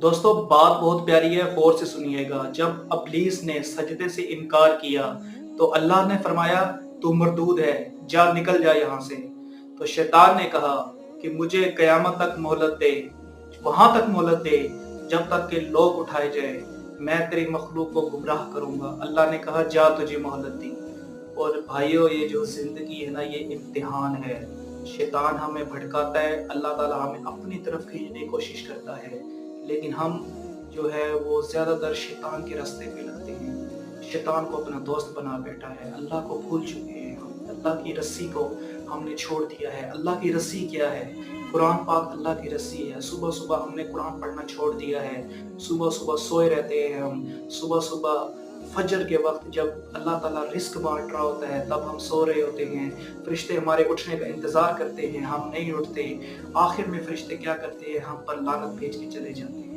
दोस्तों बात बहुत प्यारी है, गौर से सुनिएगा। जब इब्लीस ने सजदे से इनकार किया तो अल्लाह ने फरमाया तू मरदूद है, जा निकल जा यहाँ से। तो शैतान ने कहा कि मुझे क़यामत तक मोहलत दे, वहां तक मोहलत दे जब तक कि लोग उठाए जाए, मैं तेरी मखलूक को गुमराह करूंगा। अल्लाह ने कहा जा तुझे मोहलत दी। और भाइयों ये जो जिंदगी है ना, ये इम्तिहान है। शैतान हमें भटकाता है, अल्लाह ताला हमें अपनी तरफ खींचने की कोशिश करता है, लेकिन हम जो है वो ज़्यादातर शैतान के रास्ते पे लगते हैं। शैतान को अपना दोस्त बना बैठा है, अल्लाह को भूल चुके हैं हम, अल्लाह की रस्सी को हमने छोड़ दिया है। अल्लाह की रस्सी क्या है? कुरान पाक अल्लाह की रस्सी है। सुबह सुबह हमने कुरान पढ़ना छोड़ दिया है, सुबह सुबह सोए रहते हैं हम। सुबह सुबह फजर के वक्त जब अल्लाह ताला रिस्क बांट रहा होता है तब हम सो रहे होते हैं। फरिश्ते हमारे उठने का इंतज़ार करते हैं, हम नहीं उठते। आखिर में फरिश्ते क्या करते हैं? हम पर लानत भेज के चले जाते हैं।